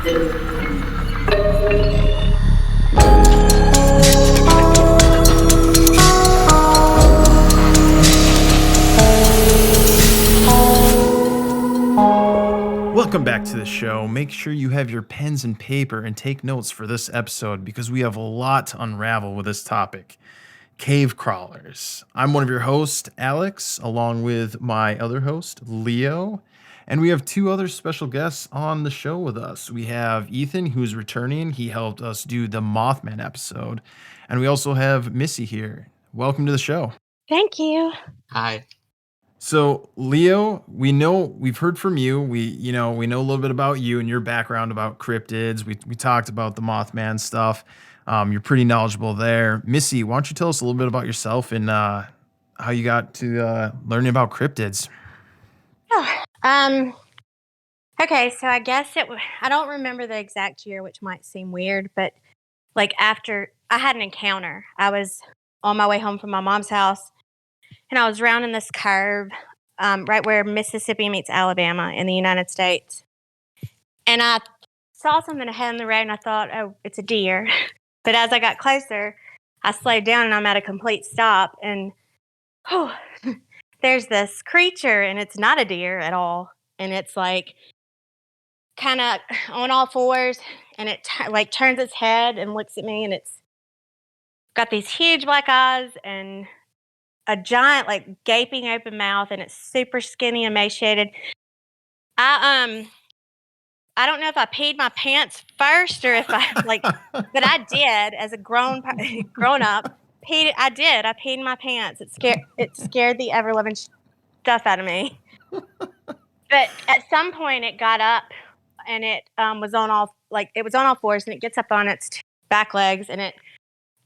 Welcome back to the show. Make sure you have your pens and paper and take notes for this episode because we have a lot to unravel with this topic. Cave crawlers. I'm one of your hosts, Alex, along with my other host, Leo. And we have two other special guests on the show with us. We have Ethan, who's returning. He helped us do the Mothman episode. And we also have Missy here. Welcome to the show. Thank you. Hi. So, Leo, we've heard from you. We know a little bit about you and your background about cryptids. We talked about the Mothman stuff. You're pretty knowledgeable there. Missy, why don't you tell us a little bit about yourself and how you got to learning about cryptids? Okay, so I guess I don't remember the exact year, which might seem weird, but like after I had an encounter, I was on my way home from my mom's house, and I was rounding this curve right where Mississippi meets Alabama in the United States. And I saw something ahead on the road, and I thought, oh, it's a deer. But as I got closer, I slowed down, and I'm at a complete stop. And there's this creature, and it's not a deer at all. And it's like kind of on all fours, and it turns its head and looks at me, and it's got these huge black eyes and a giant, like, gaping open mouth, and it's super skinny, emaciated. I don't know if I peed my pants first or if I but I did as a grown up. I peed my pants. It scared the ever loving stuff out of me. But at some point it got up and it was on all fours, and it gets up on its back legs, and it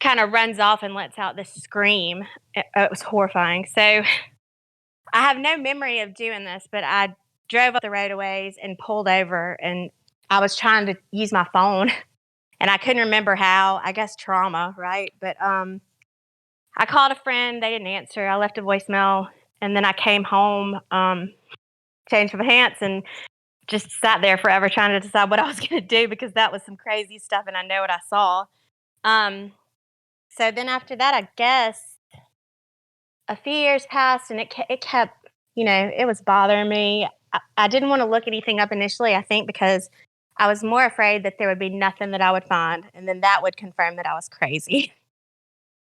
kind of runs off and lets out this scream. It was horrifying. So I have no memory of doing this, but I drove up the road a ways and pulled over, and I was trying to use my phone, and I couldn't remember how. I guess trauma, right? But I called a friend. They didn't answer. I left a voicemail, and then I came home, changed my pants, and just sat there forever trying to decide what I was going to do, because that was some crazy stuff, and I know what I saw. So then after that, I guess a few years passed, and it kept, it was bothering me. I didn't want to look anything up initially, I think, because I was more afraid that there would be nothing that I would find, and then that would confirm that I was crazy.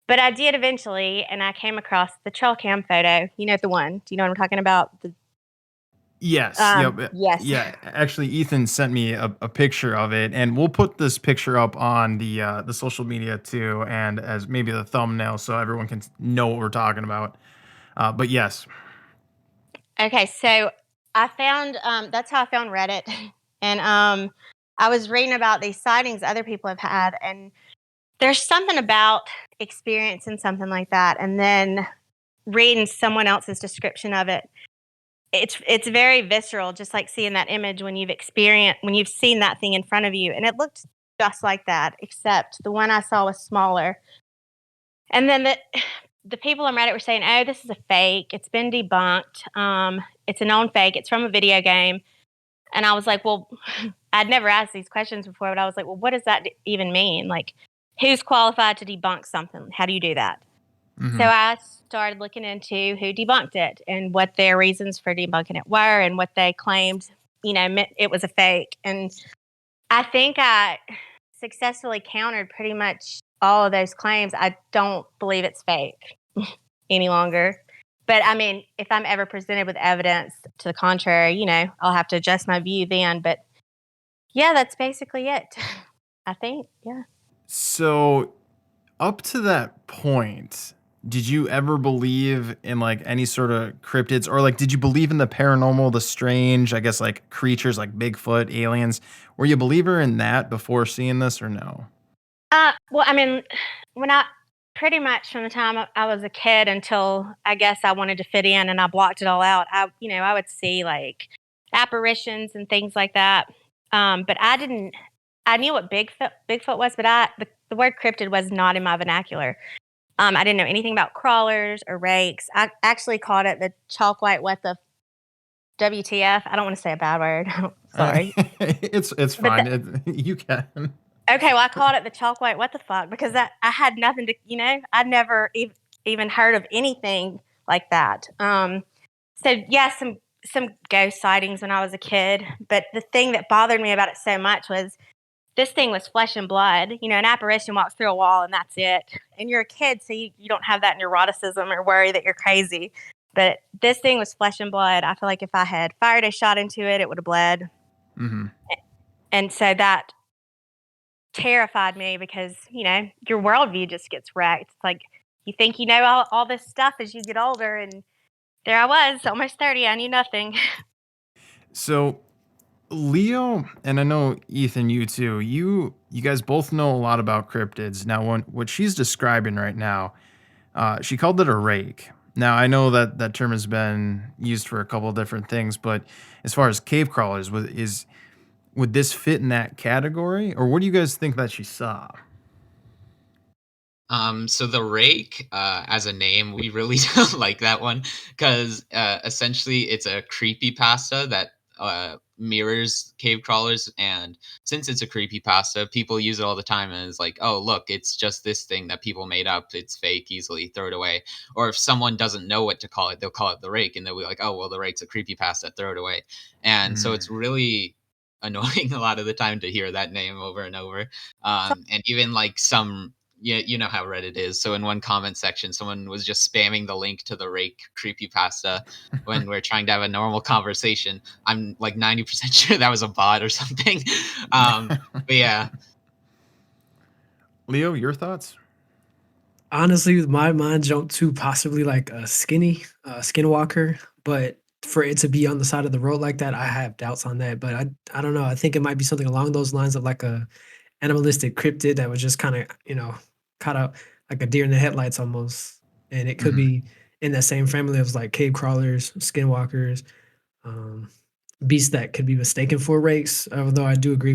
But I did eventually, and I came across the trail cam photo. You know the one. Do you know what I'm talking about? Yes. Yes. Yeah. Actually, Ethan sent me a picture of it, and we'll put this picture up on the social media too, and as maybe the thumbnail, so everyone can know what we're talking about. But yes. Okay, so I found that's how I found Reddit, and I was reading about these sightings other people have had, and there's something about experiencing something like that, and then reading someone else's description of it. It's very visceral, just like seeing that image when you've seen that thing in front of you, and it looked just like that, except the one I saw was smaller. And then the people on Reddit were saying, "Oh, this is a fake. It's been debunked. It's a known fake. It's from a video game." And I was like, "Well, I'd never asked these questions before, but I was like, well, what does that even mean? Like, who's qualified to debunk something? How do you do that?" Mhm. So I started looking into who debunked it and what their reasons for debunking it were and what they claimed, it was a fake. And I think I successfully countered pretty much all of those claims. I don't believe it's fake any longer. But I mean, if I'm ever presented with evidence to the contrary, I'll have to adjust my view then. But yeah, that's basically it. I think, yeah. So, up to that point, did you ever believe in like any sort of cryptids, or like did you believe in the paranormal, the strange, I guess like creatures like Bigfoot, aliens? Were you a believer in that before seeing this, or no? Well, I mean, when pretty much from the time I was a kid until I guess I wanted to fit in and I blocked it all out, I would see like apparitions and things like that. But I knew what Bigfoot was, but the word cryptid was not in my vernacular. I didn't know anything about crawlers or rakes. I actually called it the chalk white what the WTF. I don't want to say a bad word. Sorry. It's But fine. You can. okay, well, I called it the chalk white. What the fuck? Because I had nothing to, I'd never even heard of anything like that. So yeah, some ghost sightings when I was a kid. But the thing that bothered me about it so much was this thing was flesh and blood. An apparition walks through a wall and that's it. And you're a kid, so you don't have that neuroticism or worry that you're crazy. But this thing was flesh and blood. I feel like if I had fired a shot into it, it would have bled. Mm-hmm. And so that terrified me because, your worldview just gets wrecked. It's like you think you know all this stuff as you get older. And there I was, almost 30. I knew nothing. So Leo, and I know Ethan, you too. You guys both know a lot about cryptids. Now, what she's describing right now, she called it a rake. Now, I know that that term has been used for a couple of different things, but as far as cave crawlers, would this fit in that category, or what do you guys think that she saw? So the rake, as a name, we really don't like that one because essentially it's a creepy pasta that mirrors cave crawlers, and since it's a creepy pasta, people use it all the time as like, oh look, it's just this thing that people made up. It's fake, easily throw it away. Or if someone doesn't know what to call it, they'll call it the rake, and they'll be like, oh well, the rake's a creepy pasta, throw it away. And so it's Mm. really annoying a lot of the time to hear that name over and over. And even like some, yeah, you know how Reddit is. So in one comment section, someone was just spamming the link to the Rake creepypasta when we're trying to have a normal conversation. I'm like 90% sure that was a bot or something. But yeah. Leo, your thoughts? Honestly, my mind jumped to possibly like a skinwalker, but for it to be on the side of the road like that, I have doubts on that. But I don't know. I think it might be something along those lines of like a animalistic cryptid that was just kind of, caught out like a deer in the headlights almost. And it could Hmm. be in that same family of like cave crawlers, skinwalkers, um, beasts that could be mistaken for rakes. Although I do agree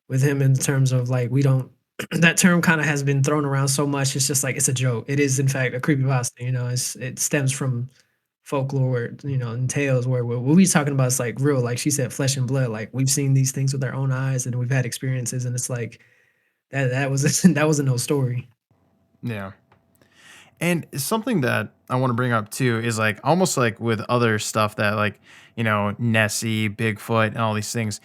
with him in terms of like we don't that term kind of has been thrown around so much. It's just like it's a joke. It is in fact a creepypasta. It stems from folklore, and tales where what we talking about is like real, like she said, flesh and blood. Like we've seen these things with our own eyes, and we've had experiences, and it's like that was that was a no story. Yeah. And something that I want to bring up too is like almost like with other stuff that like, Nessie, Bigfoot, and all these things,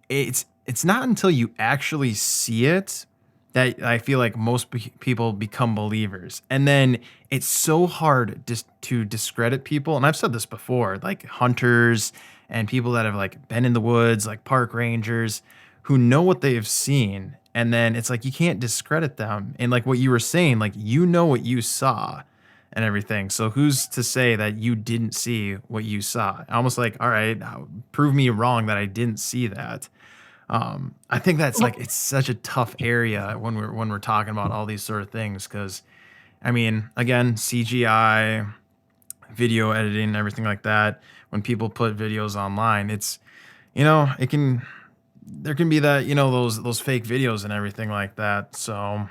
it's not until you actually see it that I feel like most people become believers. And then it's so hard just to discredit people. And I've said this before, like hunters and people that have like been in the woods, like park rangers who know what they've seen. And then it's like you can't discredit them. And like what you were saying, like you know what you saw and everything. So who's to say that you didn't see what you saw? Almost like, all right, prove me wrong that I didn't see that. I think that's like it's such a tough area when we're talking about all these sort of things because I mean, again, CGI, video editing, and everything like that. When people put videos online, it's it can there can be that those fake videos and everything like that. So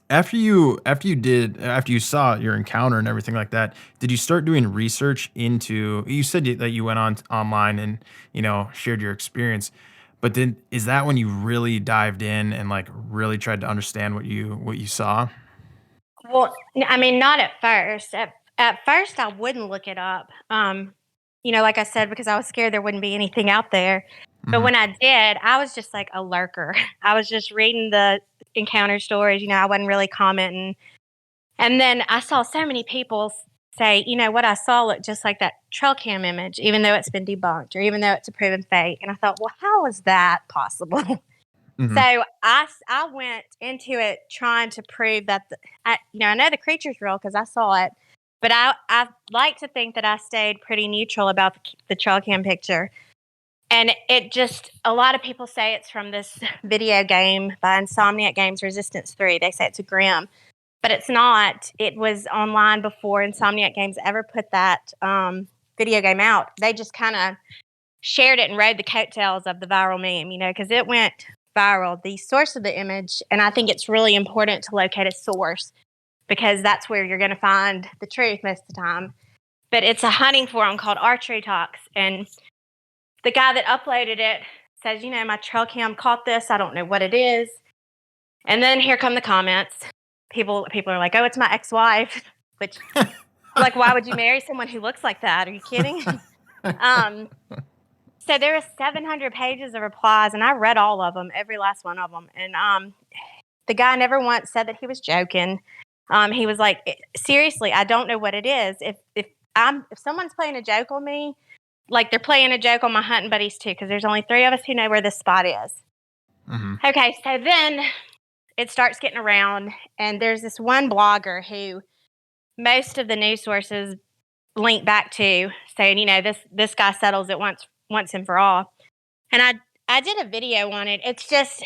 after you saw your encounter and everything like that, did you start doing research into? You said that you went on online and shared your experience, but then is that when you really dived in and like really tried to understand what you saw? Well, I mean, not at first. At first, I wouldn't look it up. Like I said, because I was scared there wouldn't be anything out there. But Hmm. when I did, I was just like a lurker. I was just reading the encounter stories. I wasn't really commenting. And then I saw so many people say, what I saw looked just like that trail cam image, even though it's been debunked or even though it's a proven fake. And I thought, well, how is that possible? Hmm. So I went into it trying to prove that I know the creature's real because I saw it, but I like to think that I stayed pretty neutral about the trail cam picture. And it just a lot of people say it's from this video game by Insomniac Games Resistance 3. They say it's a Grim, but it's not. It was online before Insomniac Games ever put that video game out. They just kind of shared it and rode the coattails of the viral meme, because it went viral, the source of the image. And I think it's really important to locate a source because that's where you're going to find the truth most of the time. but it's a hunting forum called Archery Talks, and the guy that uploaded it says, my trail cam caught this. I don't know what it is. And then here come the comments. People are like, "Oh, it's my ex-wife," which, like, why would you marry someone who looks like that? Are you kidding? So there was 700 pages of replies, and I read all of them, every last one of them. And the guy never once said that he was joking. He was like, "Seriously, I don't know what it is. If someone's playing a joke on me, like they're playing a joke on my hunting buddies too, because there's only 3 of us who know where this spot is." Mm-hmm. Okay, so then it starts getting around, and there's this one blogger who most of the news sources link back to, saying, this guy settles it once and for all. And I did a video on it. It's just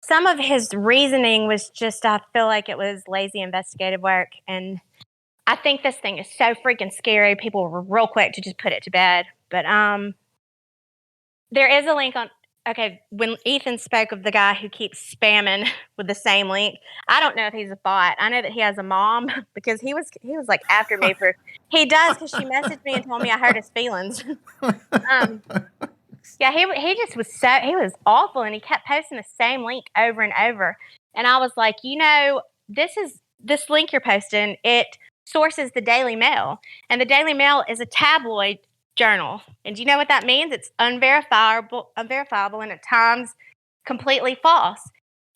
some of his reasoning was just, I feel like it was lazy investigative work, and I think this thing is so freaking scary. People were real quick to just put it to bed. But there is a link on. Okay, when Ethan spoke of the guy who keeps spamming with the same link, I don't know if he's a bot. I know that he has a mom, because he was like after me for. He does, because she messaged me and told me I hurt his feelings. Yeah, he just was he was awful, and he kept posting the same link over and over. And I was like, this link you're posting, it sources the Daily Mail, and the Daily Mail is a tabloid journal. And do you know what that means? It's unverifiable, and at times completely false.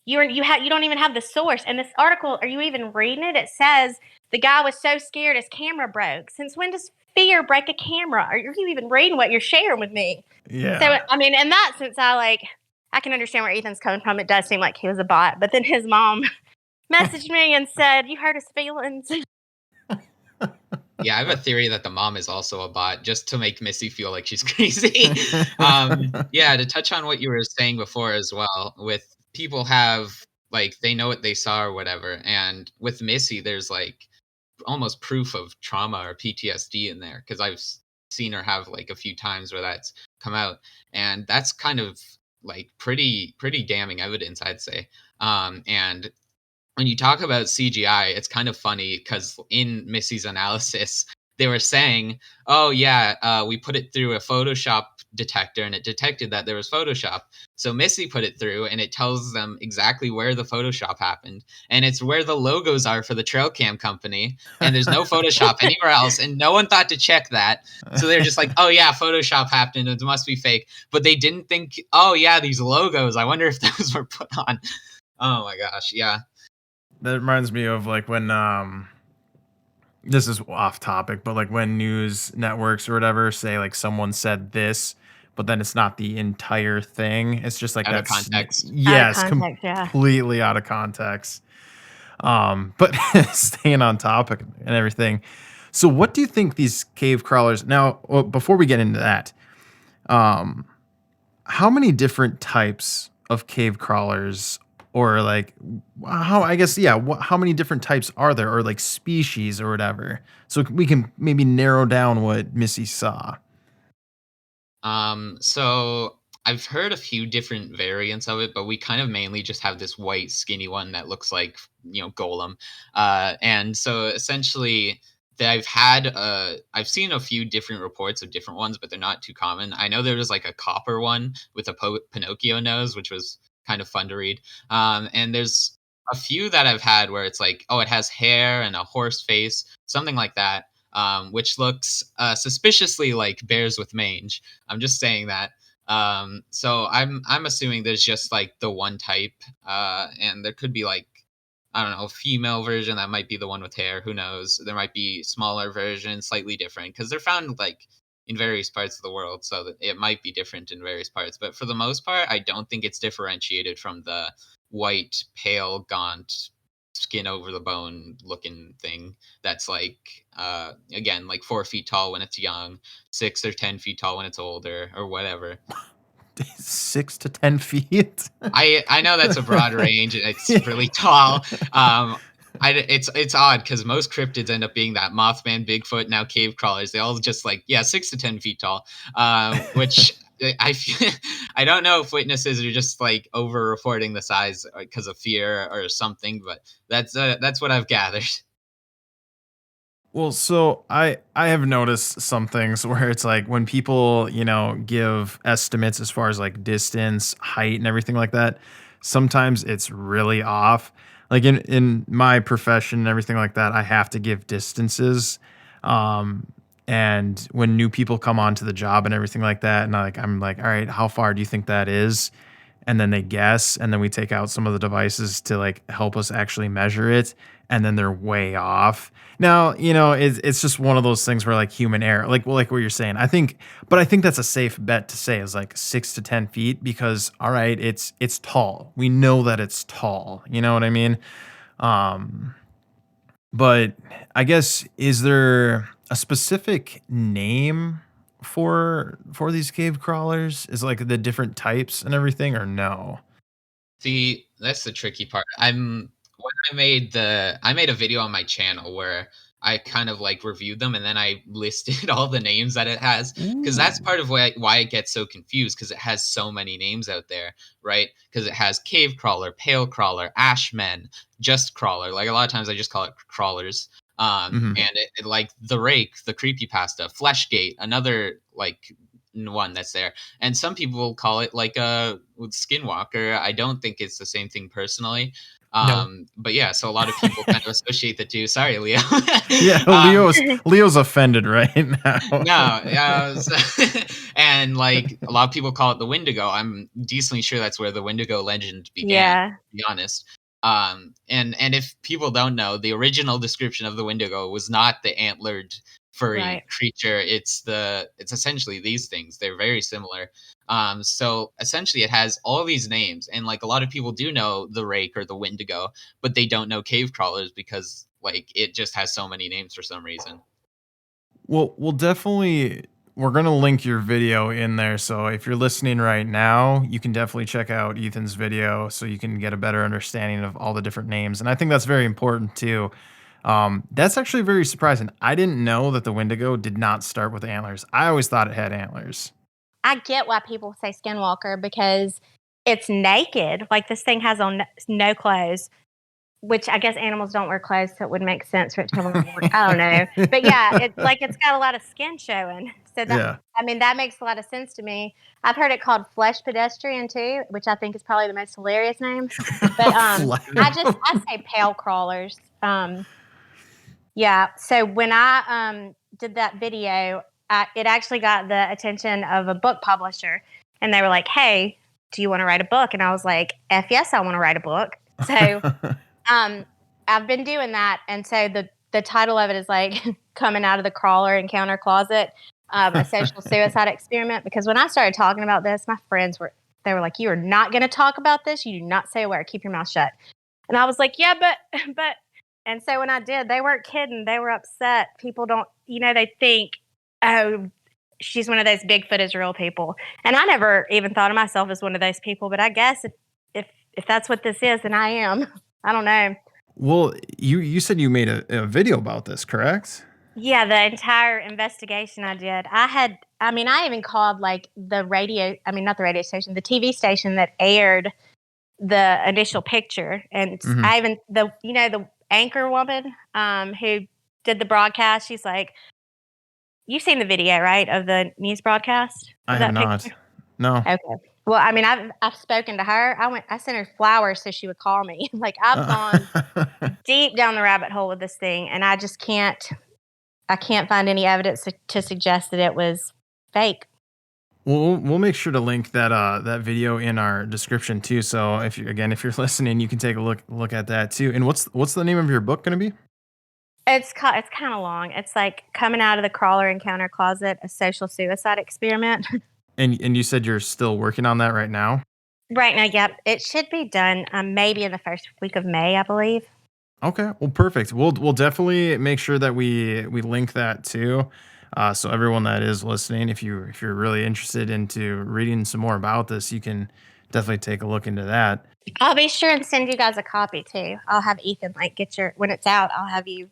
You don't even have the source. And this article, are you even reading it? It says the guy was so scared his camera broke. Since when does fear break a camera? Are you even reading what you're sharing with me? Yeah. So, I mean, in that sense, I can understand where Ethan's coming from. It does seem like he was a bot. But then his mom messaged me and said, "You hurt his feelings." Yeah, I have a theory that the mom is also a bot, just to make Missy feel like she's crazy. Yeah, to touch on what you were saying before as well, with people have, like, they know what they saw or whatever. And with Missy, there's like almost proof of trauma or PTSD in there, because I've seen her have like a few times where that's come out, and that's kind of like pretty damning evidence, I'd say. And when you talk about CGI, it's kind of funny because in Missy's analysis, they were saying, "Oh yeah, we put it through a Photoshop detector, and it detected that there was Photoshop." So Missy put it through, and it tells them exactly where the Photoshop happened, and it's where the logos are for the trail cam company, and there's no Photoshop anywhere else, and no one thought to check that. So they're just like, "Oh yeah, Photoshop happened. It must be fake." But they didn't think, "Oh yeah, these logos. I wonder if those were put on." Oh my gosh, yeah. That reminds me of like when this is off topic, but like when news networks or whatever say like someone said this, but then it's not the entire thing. It's just like Out of that's context. Out of yes, context, yeah. completely out of context. But staying on topic and everything. So what do you think these cave crawlers now, well, before we get into that, um, how many different types of cave crawlers or like how I guess yeah how many different types are there or like species or whatever so we can maybe narrow down what Missy saw. So I've heard a few different variants of it, but we kind of mainly just have this white skinny one that looks like, Golem. And so essentially I've seen a few different reports of different ones, but they're not too common. I know there was like a copper one with a Pinocchio nose, which was kind of fun to read. And there's a few that I've had where it's like, oh, it has hair and a horse face, something like that. Which looks suspiciously like bears with mange. I'm just saying that. So I'm assuming there's just like the one type, and there could be like, I don't know, a female version that might be the one with hair. Who knows? There might be smaller versions, slightly different, because they're found like in various parts of the world, so that it might be different in various parts. But for the most part, I don't think it's differentiated from the white, pale, gaunt, skin over the bone looking thing that's like again like 4 feet tall when it's young, 6 or 10 feet tall when it's older, or whatever. 6 to 10 feet. I know that's a broad range and it's really tall. It's odd because most cryptids end up being that Mothman, Bigfoot, now cave crawlers. They all just like 6 to 10 feet tall, which I feel, I don't know if witnesses are just like over reporting the size because of fear or something, but that's what I've gathered. Well, so I have noticed some things where it's like when people, give estimates as far as like distance, height, and everything like that, sometimes it's really off. Like in my profession and everything like that, I have to give distances. Um and when new people come onto the job and everything like that, and I'm like, all right, how far do you think that is? And then they guess, and then we take out some of the devices to like help us actually measure it, and then they're way off. Now, it's just one of those things where like human error, like what you're saying. But I think that's a safe bet to say is like 6 to 10 feet because all right, it's tall. We know that it's tall. You know what I mean? Um, but I guess is there a specific name for these cave crawlers? Is like the different types and everything or no? See, that's the tricky part. When I made a video on my channel where I kind of like reviewed them and then I listed all the names that it has because that's Ooh. part of why it gets so confused because it has so many names out there, right? Because it has cave crawler, pale crawler, ashmen, just crawler. Like a lot of times I just call it crawlers. Mhm. And it like the rake, the creepypasta, fleshgate, another like one that's there, and some people call it like a skinwalker. I don't think it's the same thing personally. No. But yeah, so a lot of people kind of associate the two. Sorry, Leo. Yeah, um, Leo's offended right now. no, and like a lot of people call it the Wendigo. I'm decently sure that's where the Wendigo legend began, to Yeah, be honest. And if people don't know, the original description of the Wendigo was not the antlered furry right. creature. It's essentially these things. They're very similar. So essentially, it has all these names, and like a lot of people do know the Rake or the Wendigo, but they don't know cave crawlers because like it just has so many names for some reason. Well, we're gonna link your video in there. So if you're listening right now, you can definitely check out Ethan's video so you can get a better understanding of all the different names. And I think that's very important too. That's actually very surprising. I didn't know that the Wendigo did not start with antlers. I always thought it had antlers. I get why people say skinwalker because it's naked. Like this thing has on no clothes, which I guess animals don't wear clothes, so it would make sense for it to have on. I don't know, but yeah, it's got a lot of skin showing. So that Yeah. I mean that makes a lot of sense to me. I've heard it called flesh pedestrian too, which I think is probably the most hilarious name. But I say pale crawlers. Yeah. So when I did that video, it actually got the attention of a book publisher, and they were like, "Hey, do you want to write a book?" And I was like, "F yes, I want to write a book." So um, I've been doing that, and so the title of it is like coming out of the crawler encounter closet, a social suicide experiment. Because when I started talking about this, my friends were like, "You are not going to talk about this. You do not say a word. Keep your mouth shut." And I was like, "Yeah, but." And so when I did, they weren't kidding. They were upset. People don't, they think, oh, she's one of those Bigfoot is real people. And I never even thought of myself as one of those people. But I guess if that's what this is, then I am. I don't know. Well, you said you made a video about this, correct? Yeah, the entire investigation I did. I even called like the radio, not the radio station, the TV station that aired the initial picture. And Hmm. I even, the anchor woman who did the broadcast, she's like, you've seen the video, right, of the news broadcast I of have that not. picture? No. Okay. Well, I've spoken to her. I sent her flowers so she would call me. Like I've gone deep down the rabbit hole with this thing, and I can't find any evidence to suggest that it was fake. We'll make sure to link that video in our description too. So if you're listening, you can take a look at that too. And what's the name of your book going to be? It's kind of long. It's like coming out of the crawler encounter closet, a social suicide experiment. And you said you're still working on that right now. Right now, yep, it should be done maybe in the first week of May, I believe. Okay, well, perfect. We'll definitely make sure that we link that too. So everyone that is listening, if you're really interested into reading some more about this, you can definitely take a look into that. I'll be sure and send you guys a copy too. I'll have Ethan get your when it's out. I'll have you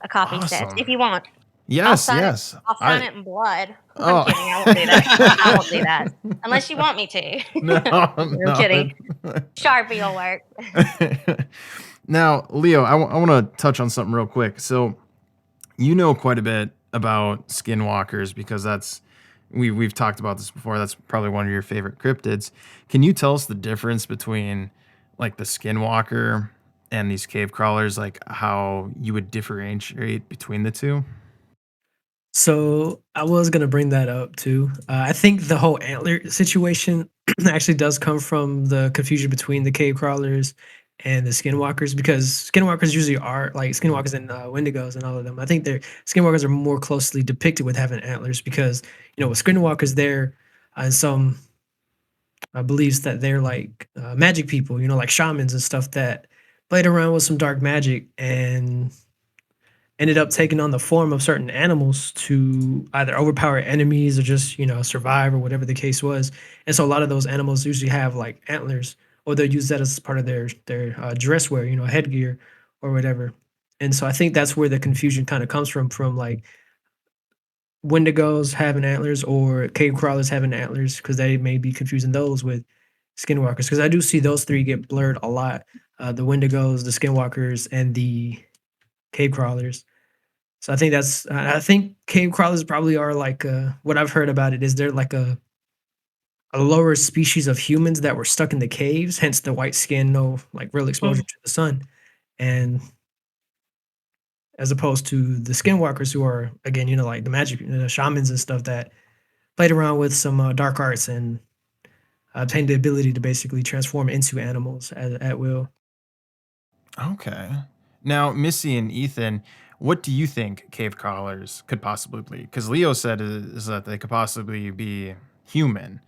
a copy sent if Awesome. you want. I'll Yes, sign it. yes. I'll sign it in blood. I'm Oh. kidding. I won't do that. I won't do that unless you want me to. No, I'm no. kidding. Sharpie will work. Now, Leo, I want to touch on something real quick. So, You know quite a bit about skinwalkers because we've talked about this before. That's probably one of your favorite cryptids. Can you tell us the difference between like the skinwalker and these cave crawlers, like how you would differentiate between the two? So I was gonna bring that up too. I think the whole antler situation actually does come from the confusion between the cave crawlers and the skinwalkers because skinwalkers usually are like skinwalkers and wendigos and all of them. I think their skinwalkers are more closely depicted with having antlers because with skinwalkers they're some believes that they're like magic people, like shamans and stuff that played around with some dark magic and ended up taking on the form of certain animals to either overpower enemies or just survive or whatever the case was. And so a lot of those animals usually have like antlers, or they'll use that as part of their dress wear, headgear or whatever. And so I think that's where the confusion kind of comes from like wendigos having antlers or cave crawlers having antlers, because they may be confusing those with skinwalkers, because I do see those three get blurred a lot. The wendigos, the skinwalkers, and the cave crawlers. So I think cave crawlers probably are like, what I've heard about it is they're like a lower species of humans that were stuck in the caves, hence the white skin, no like real exposure to the sun. And as opposed to the skinwalkers who are again, like the magic, shamans and stuff that played around with some dark arts and obtained the ability to basically transform into animals at will. Okay. Now, Missy and Ethan, what do you think cave crawlers could possibly be? Because Leo said is that they could possibly be human.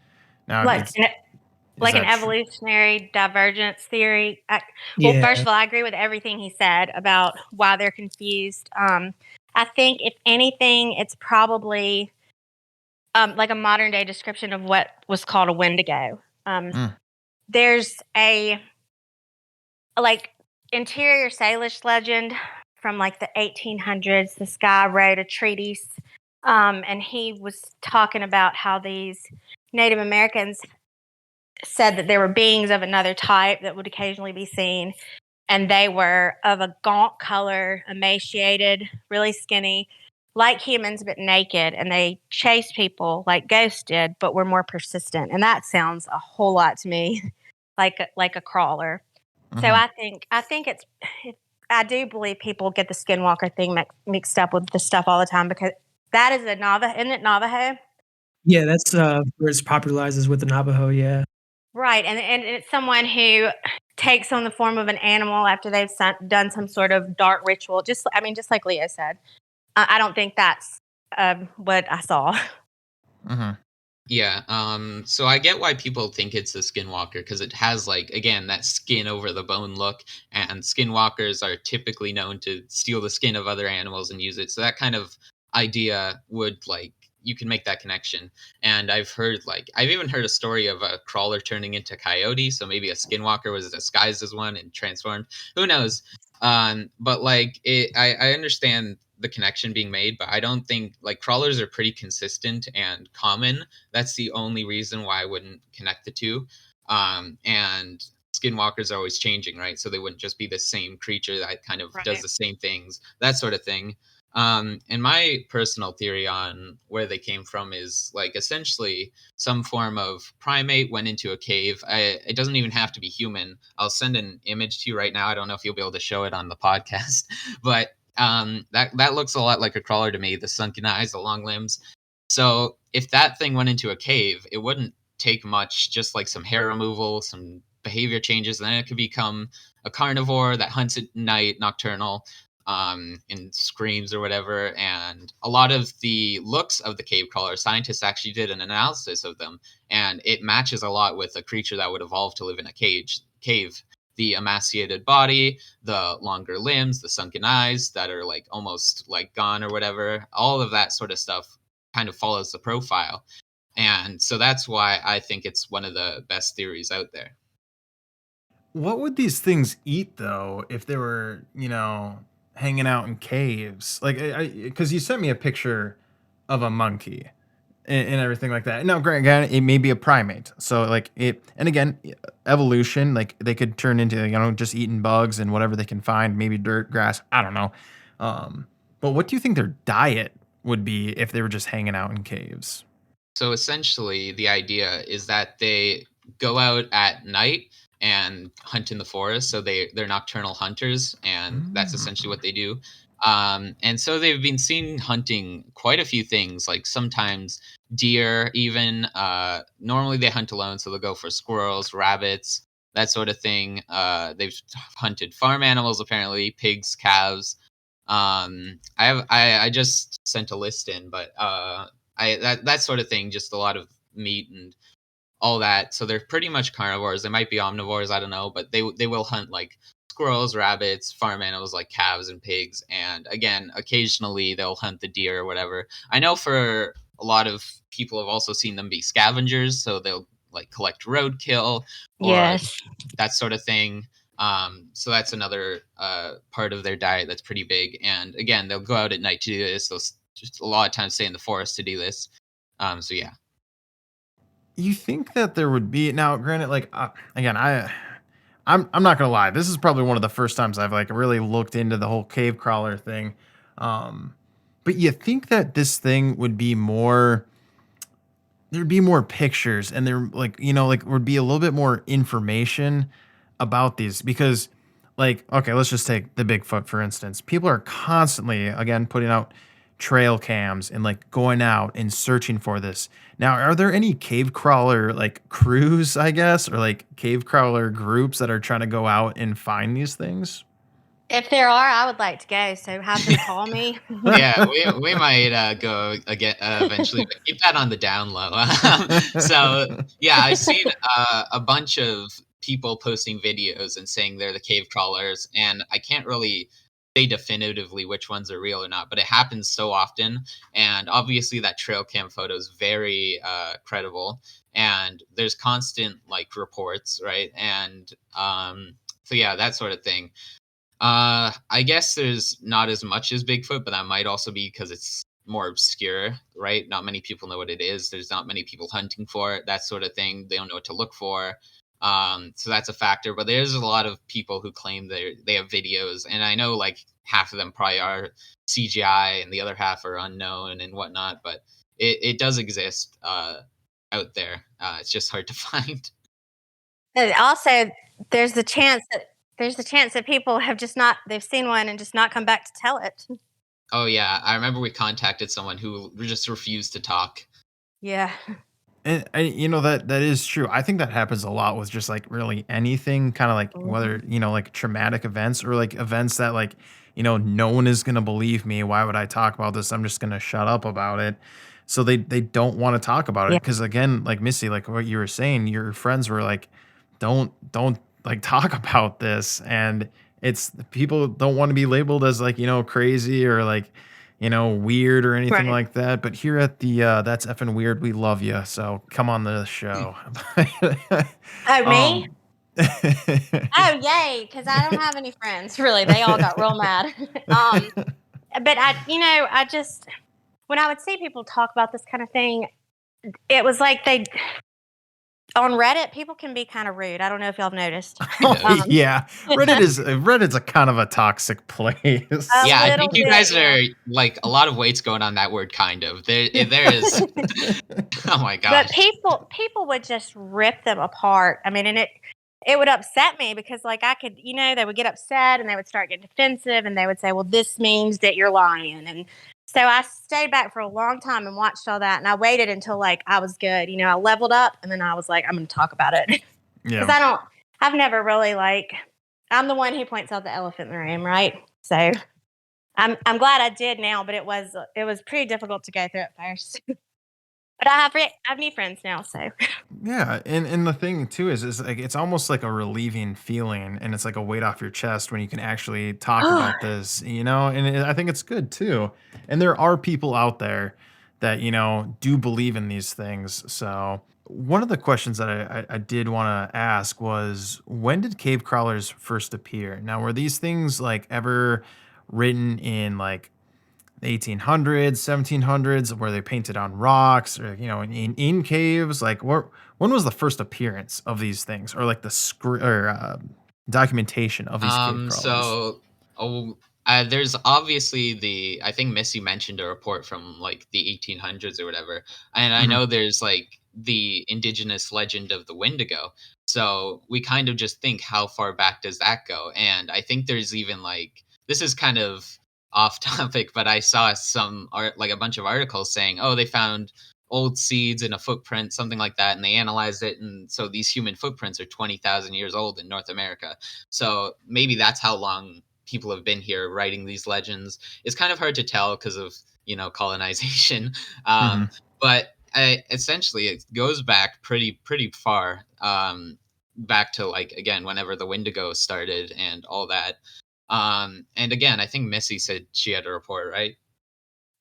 Now, Like is like an that true? evolutionary divergence theory. Well, Yeah. first of all, I agree with everything he said about why they're confused. I think if anything, it's probably like a modern day description of what was called a wendigo. Mm, There's a like interior Salish legend from like the 1800s. This guy wrote a treatise, and he was talking about how these Native Americans said that there were beings of another type that would occasionally be seen, and they were of a gaunt color, emaciated, really skinny, like humans but naked, and they chased people like ghosts did, but were more persistent. And that sounds a whole lot to me like a crawler. So mhm. I think I do believe people get the skinwalker thing mixed up with the stuff all the time because that is a Navajo, isn't it Navajo? Yeah, that's where it's popularized is with the Navajo. Yeah. Right, and it's someone who takes on the form of an animal after they've done some sort of dark ritual. Just like Leo said. I don't think that's what I saw. Mhm. Yeah, so I get why people think it's a skinwalker because it has like again that skin over the bone look, and skinwalkers are typically known to steal the skin of other animals and use it. So that kind of idea would like you can make that connection. And I've even heard a story of a crawler turning into coyote, so maybe a skinwalker was disguised as one and transformed. Who knows? But like I understand the connection being made, but I don't think like crawlers are pretty consistent and common. That's the only reason why I wouldn't connect the two. And skinwalkers are always changing, right? So they wouldn't just be the same creature that kind of does Right. the same things, that sort of thing. And my personal theory on where they came from is like essentially some form of primate went into a cave. It doesn't even have to be human. I'll send an image to you right now. I don't know if you'll be able to show it on the podcast, but that looks a lot like a crawler to me. The sunken eyes, the long limbs. So if that thing went into a cave, it wouldn't take much, just like some hair removal, some behavior changes, and then it could become a carnivore that hunts at night, nocturnal, and screams or whatever. And a lot of the looks of the cave crawler, scientists actually did an analysis of them, and it matches a lot with a creature that would evolve to live in a cave. The emaciated body, the longer limbs, the sunken eyes that are like almost like gone or whatever, all of that sort of stuff kind of follows the profile. And so that's why I think it's one of the best theories out there. What would these things eat though if they were, hanging out in caves? Like, because you sent me a picture of a monkey and everything like that. Now, granted, it may be a primate, so like it, and again, evolution, like they could turn into just eating bugs and whatever they can find, maybe dirt, grass. I don't know. But what do you think their diet would be if they were just hanging out in caves? So essentially, the idea is that they go out at night and hunt in the forest. So they're nocturnal hunters, and that's essentially Mm. what they do. And so they've been seen hunting quite a few things, like sometimes deer, even. Normally they hunt alone, so they'll go for squirrels, rabbits, that sort of thing. They've hunted farm animals, apparently, pigs, calves. I just sent a list in, but that sort of thing, just a lot of meat and all that. So they're pretty much carnivores. They might be omnivores, I don't know, but they will hunt like squirrels, rabbits, farm animals like calves and pigs, and again, occasionally they'll hunt the deer or whatever. I know for a lot of people have also seen them be scavengers, so they'll like collect roadkill or Yes. that sort of thing. So that's another part of their diet that's pretty big. And again, they'll go out at night to do this. They'll just a lot of times stay in the forest to do this. So yeah. You think that there would be now? Granted, like again, I'm not gonna lie. This is probably one of the first times I've like really looked into the whole cave crawler thing. Um, but you think that this thing would be more there'd be more pictures and there like like would be a little bit more information about these because like okay, let's just take the Bigfoot for instance. People are constantly again putting out trail cams and like going out and searching for this. Now, are there any cave crawler like crews, I guess, or like cave crawler groups that are trying to go out and find these things? If there are, I would like to go. So have them call me. Yeah, we might go again eventually, but keep that on the down low. So yeah, I've seen a bunch of people posting videos and saying they're the cave crawlers, and I can't really say definitively which ones are real or not, but it happens so often, and obviously that trail cam photo is very credible, and there's constant like reports, right? And so yeah, that sort of thing. I guess there's not as much as Bigfoot, but that might also be because it's more obscure, right? Not many people know what it is. There's not many people hunting for it, that sort of thing. They don't know what to look for. So that's a factor. But there's a lot of people who claim they have videos, and I know like half of them probably are CGI, and the other half are unknown and whatnot. But it does exist out there. It's just hard to find. And also, there's the chance that people have just not they've seen one and just not come back to tell it. Oh yeah, I remember we contacted someone who just refused to talk. Yeah. And that is true. I think that happens a lot with just like really anything, kind of like whether Mhm. like traumatic events or like events that like no one is gonna believe me. Why would I talk about this? I'm just gonna shut up about it. So they don't want to talk about it Yeah. because again, like Missy, like what you were saying, your friends were like, don't like talk about this, and it's people don't want to be labeled as like crazy or like weird or anything Right. like that. But here at the That's Effin' Weird, we love you. So come on the show. Oh, me? um, Oh, yay! Because I don't have any friends, really. They all got real mad. But I just when I would see people talk about this kind of thing, it was like they on Reddit, people can be kind of rude. I don't know if y'all have noticed. oh, Um, yeah, Reddit's a kind of a toxic place. a Yeah, I little think you bit, guys yeah. are like a lot of weights going on that word kind of. There is oh my But gosh. people would just rip them apart. I mean, and it would upset me because like I could, they would get upset and they would start getting defensive and they would say, "Well, this means that you're lying." And so I stayed back for a long time and watched all that and I waited until like I was good. I leveled up and then I was like, I'm going to talk about it. Cuz Yeah. I've never really like I'm the one who points out the elephant in the room, right? So I'm glad I did now, but it was pretty difficult to go through at first. But I have new friends now, so Yeah, and the thing too is like it's almost like a relieving feeling, and it's like a weight off your chest when you can actually talk about this, and I think it's good too. And there are people out there that do believe in these things. So one of the questions that I did want to ask was, when did cave crawlers first appear? Now, were these things like ever written in like 1800s, 1700s, where they painted on rocks or in caves? Like, when was the first appearance of these things, or like the documentation of these cave crawlers? So oh There's obviously I think Missy mentioned a report from like the 1800s or whatever. And I Mhm. know there's like the indigenous legend of the Wendigo. So we kind of just think, how far back does that go? And I think there's even like, this is kind of off topic, but I saw some art, like a bunch of articles saying, oh, they found old seeds in a footprint, something like that. And they analyzed it. And so these human footprints are 20,000 years old in North America. So maybe that's how long people have been here writing these legends. It's kind of hard to tell because of colonization, Mhm. but essentially it goes back pretty far, back to like again whenever the Wendigo started and all that. And again, I think Missy said she had a report, right?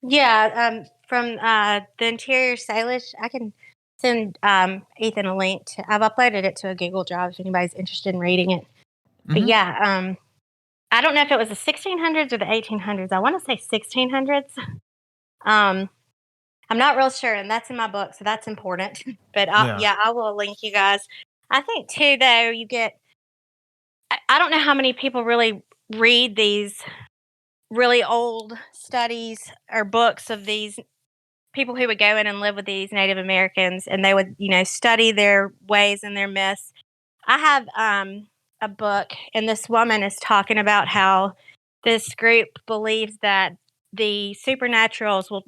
Yeah, from the interior stylish. I can send Ethan a link to. I've uploaded it to a Google Drive if anybody's interested in reading it. But Mhm. yeah, I don't know if it was the 1600s or the 1800s. I want to say 1600s. Um, I'm not real sure, and that's in my book, so that's important. But Yeah. yeah, I will link you guys. I think too, though, you get. I don't know how many people really read these really old studies or books of these people who would go in and live with these Native Americans, and they would, study their ways and their myths. I have a book, and this woman is talking about how this group believes that the supernaturals will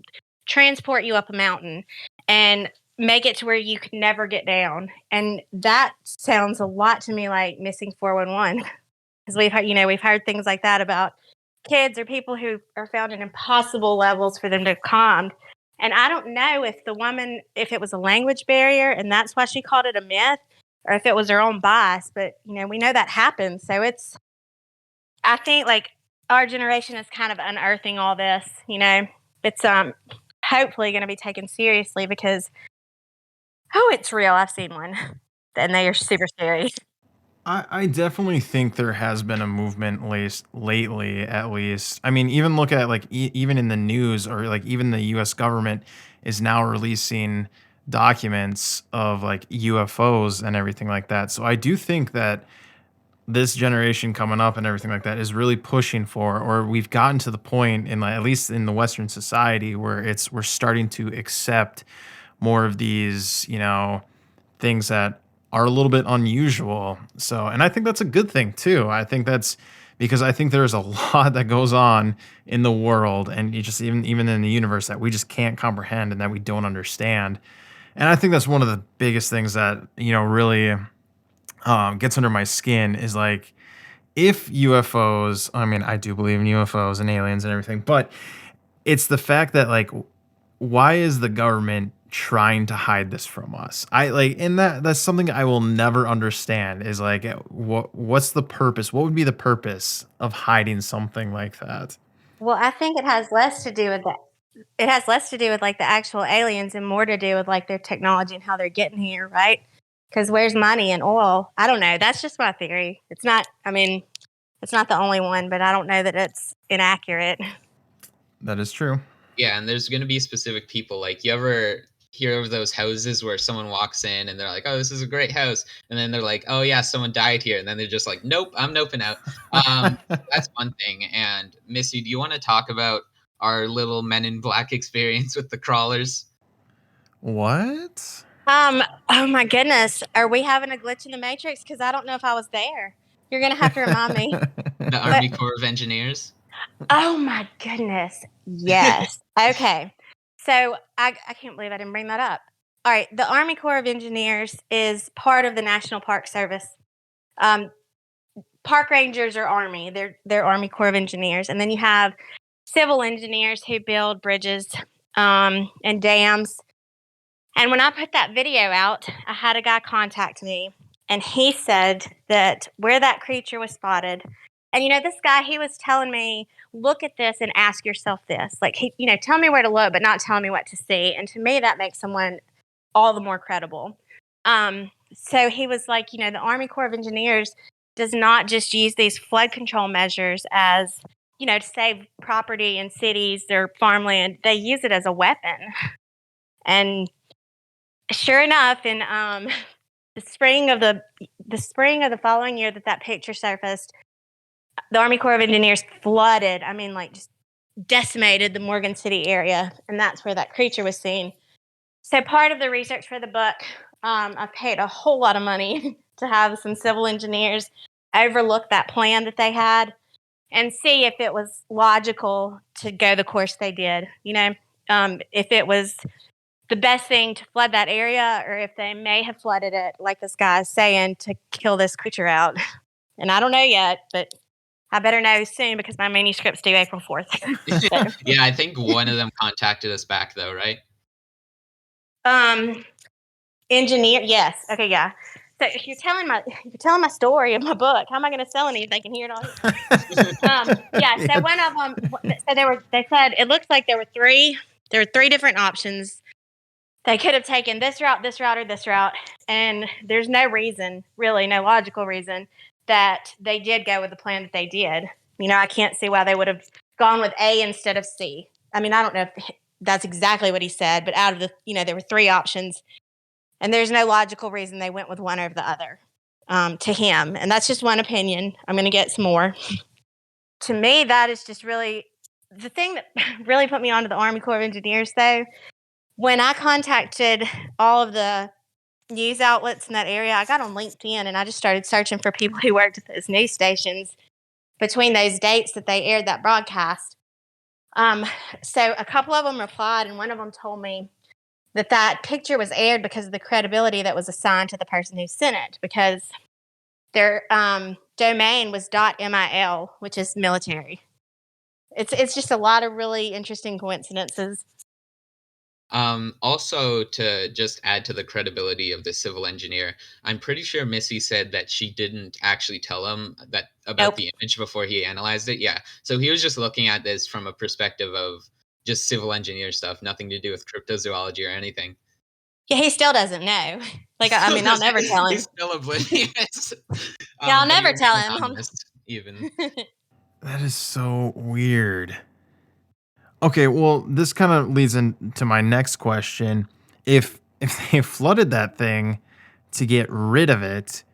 transport you up a mountain and make it to where you could never get down. And that sounds a lot to me like missing 411, because we've heard things like that about kids or people who are found in impossible levels for them to have calmed. And I don't know if the woman, if it was a language barrier and that's why she called it a myth, or if it was her own bias. But we know that happens. So I think like our generation is kind of unearthing all this. It's hopefully going to be taken seriously because it's real. I've seen one, and they are super scary. I definitely think there has been a movement lately, at least. I mean, even look at like even in the news, or like even the U.S. government is now releasing documents of like UFOs and everything like that. So I do think that this generation coming up and everything like that is really pushing for, or we've gotten to the point in like, at least in the Western society, where we're starting to accept more of these, things that are a little bit unusual. So, and I think that's a good thing too. I think that's because I think there's a lot that goes on in the world, and you just even in the universe, that we just can't comprehend and that we don't understand. And I think that's one of the biggest things that really gets under my skin is like, if UFOs, I mean, I do believe in UFOs and aliens and everything, but it's the fact that like, why is the government trying to hide this from us? I like, and that's something I will never understand is like, what's the purpose? What would be the purpose of hiding something like that? Well, I think it has less to do with that. It has less to do with like the actual aliens and more to do with like their technology and how they're getting here, right? Because where's money and oil? I don't know. That's just my theory. It's not. I mean, it's not the only one, but I don't know that it's inaccurate. That is true. Yeah, and there's going to be specific people. Like, you ever hear of those houses where someone walks in and they're like, "Oh, this is a great house," and then they're like, "Oh yeah, someone died here," and then they're just like, "Nope, I'm noping out." That's one thing. And Missy, do you want to talk about our little Men in Black experience with the crawlers? What? Oh my goodness, are we having a glitch in the matrix? Because I don't know if I was there. You're gonna have to remind me. The But Army Corps of Engineers. oh my goodness, yes. Okay, so I can't believe I didn't bring that up. All right, the Army Corps of Engineers is part of the National Park Service. Um, Park rangers are Army. They're Army Corps of Engineers, and then you have civil engineers who build bridges and dams. And when I put that video out, I had a guy contact me, and he said that where that creature was spotted. And this guy, he was telling me, look at this and ask yourself this. Like, tell me where to look, but not telling me what to see. And to me, that makes someone all the more credible. So he was like, the Army Corps of Engineers does not just use these flood control measures as, to save property in cities or farmland. They use it as a weapon. And sure enough, in the spring of the following year that picture surfaced, the Army Corps of Engineers flooded, I mean, like, just decimated the Morgan City area, and that's where that creature was seen. So part of the research for the book, I paid a whole lot of money to have some civil engineers overlook that plan that they had and see if it was logical to go the course they did. If it was the best thing to flood that area, or if they may have flooded it, like this guy is saying, to kill this creature out. And I don't know yet, but I better know soon because my manuscript's due April 4th. So, Yeah, I think one of them contacted us back though, right? engineer, yes. Okay, yeah. So if you're telling my story in my book, how am I going to sell any if they can hear it all here? Yeah. So one of them. So they said it looks like there were three different options. They could have taken this route, or this route, and there's no reason, really, no logical reason that they did go with the plan that they did. I can't see why they would have gone with A instead of C. I mean, I don't know if that's exactly what he said, but out of the, there were three options, and there's no logical reason they went with one over the other, to him. And that's just one opinion. I'm going to get some more. To me, that is just really the thing that really put me onto the Army Corps of Engineers, though. When I contacted all of the news outlets in that area, I got on LinkedIn and I just started searching for people who worked at those news stations between those dates that they aired that broadcast. So a couple of them replied, and one of them told me that picture was aired because of the credibility that was assigned to the person who sent it, because their domain was .mil, which is military. It's just a lot of really interesting coincidences. Also, to just add to the credibility of the civil engineer, I'm pretty sure Missy said that she didn't actually tell him about the image before he analyzed it. Yeah, so he was just looking at this from a perspective of just civil engineer stuff, nothing to do with cryptozoology or anything. Yeah, he still doesn't know. Like, I mean, I'll never tell him. He's still oblivious. Yeah, I'll but he never tell remained him. anonymous, even. That is so weird. Okay, well, this kind of leads into my next question. If they flooded that thing to get rid of it,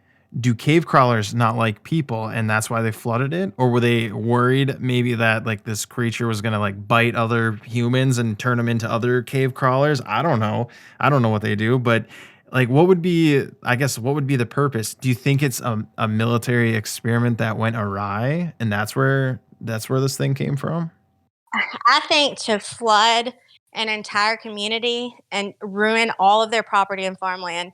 do cave crawlers not like people and that's why they flooded it? Or were they worried maybe that like this creature was gonna like bite other humans and turn them into other cave crawlers? I don't know. I don't know what they do, but like what would be the purpose? Do you think it's a military experiment that went awry and that's where this thing came from? I think to flood an entire community and ruin all of their property and farmland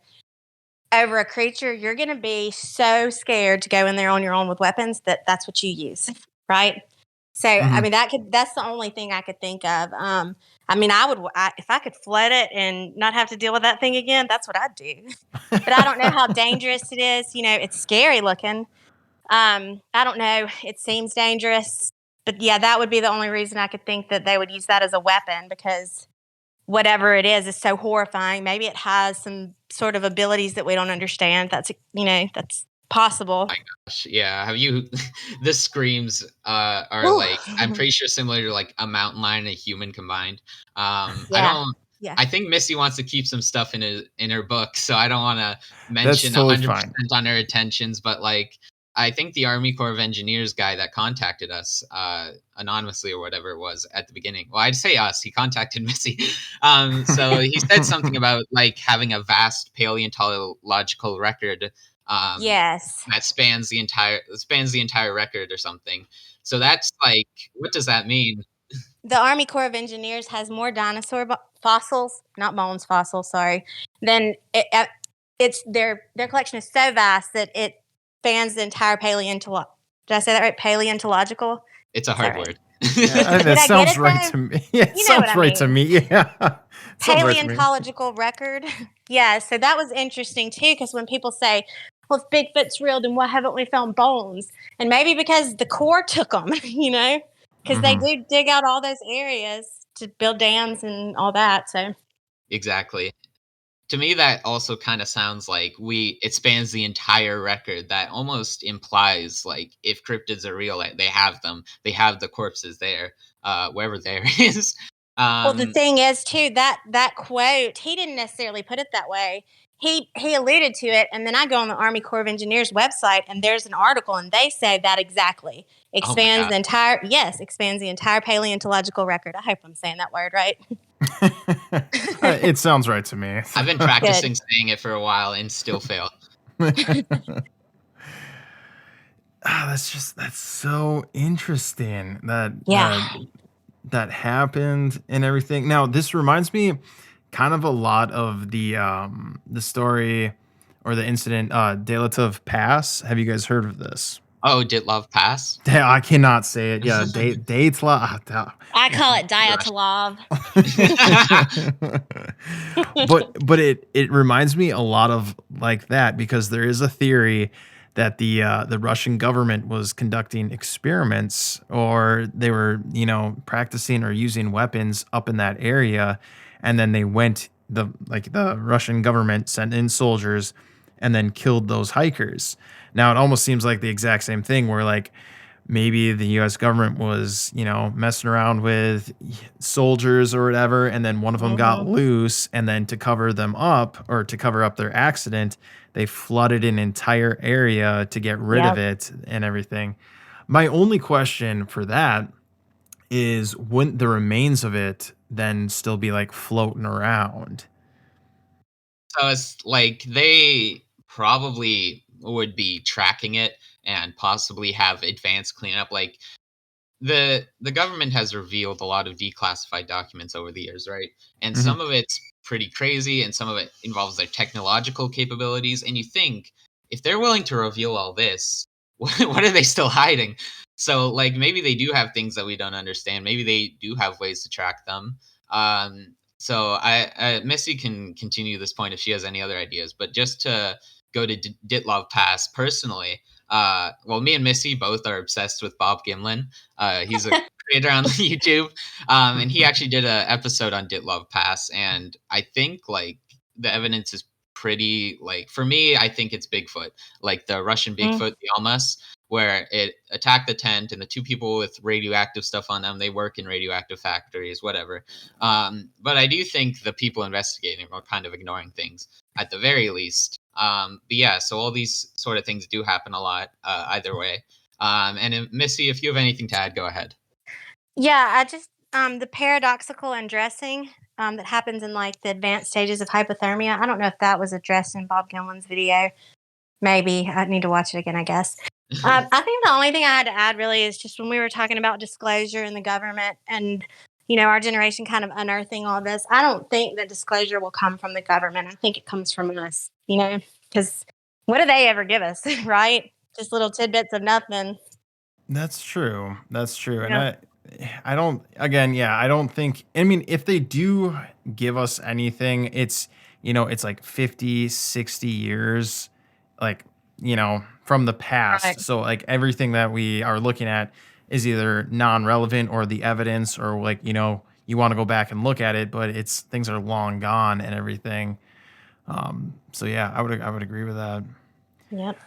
over a creature, you're going to be so scared to go in there on your own with weapons that's what you use, right? So, I Mhm. mean, that's the only thing I could think of. I mean, if I could flood it and not have to deal with that thing again, that's what I'd do. But I don't know how dangerous it is. It's scary looking. I don't know. It seems dangerous, but yeah, that would be the only reason I could think that they would use that as a weapon, because whatever it is so horrifying. Maybe it has some sort of abilities that we don't understand. That's possible. My gosh, yeah. Have you the screams are Whew. like I'm pretty sure similar to like a mountain lion and a human combined. I Yeah, don't yeah. I think Missy wants to keep some stuff in her book, so I don't want to That's mention totally fine. 100% on her intentions, but like I think the Army Corps of Engineers guy that contacted us anonymously or whatever it was at the beginning. Well, I'd say us. He contacted Missy. So he said something about like having a vast paleontological record um, Yes. that spans the entire record or something. So that's like, what does that mean? The Army Corps of Engineers has more dinosaur fossils, not bones, fossils, sorry, than it's their collection is so vast that it spans the entire Did I say that right? Paleontological? It's a Is that hard right? word. Yeah, Did that I get sounds it right though? to me. Yeah, it You know what sounds I right to mean. me. Yeah. Sounds right to me. Paleontological record. Yeah, so that was interesting too, because when people say, well, if Bigfoot's real, then why haven't we found bones? And maybe because the Corps took them, because they Mhm. do dig out all those areas to build dams and all that. So, Exactly. To me, that also kind of sounds like it spans the entire record. That almost implies like if cryptids are real, like, they have them. They have the corpses there, wherever there is. well, the Um, thing is too that quote, he didn't necessarily put it that way. he alluded to it, and then I go on the Army Corps of Engineers website, and there's an article, and they say that exactly Oh my expands god. the entire expands the entire paleontological record. I hope I'm saying that word right. It sounds right to me. I've been practicing saying it for a while and still fail. That's so interesting that Yeah. that happened and everything. Now, this reminds me kind of a lot of the story or the incident, Delatov Pass. Have you guys heard of this? Oh, did love pass? I cannot say it. Yeah, Daytla. I call it Dyatlov. But it reminds me a lot of like that because there is a theory that the Russian government was conducting experiments or they were practicing or using weapons up in that area, and then the Russian government sent in soldiers and then killed those hikers. Now it almost seems like the exact same thing where like maybe the US government was, messing around with soldiers or whatever, and then one of them got Mhm. loose, and then to cover them up or to cover up their accident, they flooded an entire area to get rid of Yep. it and everything. My only question for that is wouldn't the remains of it then still be like floating around? So it's like they probably would be tracking it and possibly have advanced cleanup. Like the government has revealed a lot of declassified documents over the years, right? And Mhm. some of it's pretty crazy, and some of it involves their technological capabilities. And you think if they're willing to reveal all this, what are they still hiding? So, like, maybe they do have things that we don't understand. Maybe they do have ways to track them. So, Missy can continue this point if she has any other ideas. But just to go to Ditlov Pass personally, well, me and Missy both are obsessed with Bob Gimlin. He's a creator on YouTube, and he actually did an episode on Ditlov Pass, and I think like the evidence is pretty like for me. I think it's Bigfoot, like the Russian Mm. Bigfoot, the Almas, where it attacked the tent and the two people with radioactive stuff on them. They work in radioactive factories, whatever. But I do think the people investigating are kind of ignoring things at the very least. But yeah, so all these sort of things do happen a lot, either way. Missy, if you have anything to add, go ahead. Yeah, I just the paradoxical undressing that happens in like the advanced stages of hypothermia. I don't know if that was addressed in Bob Gilman's video. Maybe I need to watch it again, I guess. I think the only thing I had to add really is just when we were talking about disclosure in the government and our generation kind of unearthing all this. I don't think that disclosure will come from the government. I think it comes from us. Because what do they ever give us, right? Just little tidbits of nothing. That's true. That's true. And Yeah. I don't again, yeah, I don't think I mean if they do give us anything, it's like 50, 60 years like, from the Right. past. So like everything that we are looking at is either non-relevant or the evidence or like, you want to go back and look at it, but it's things are long gone and everything. So yeah, I would agree with that. Yep.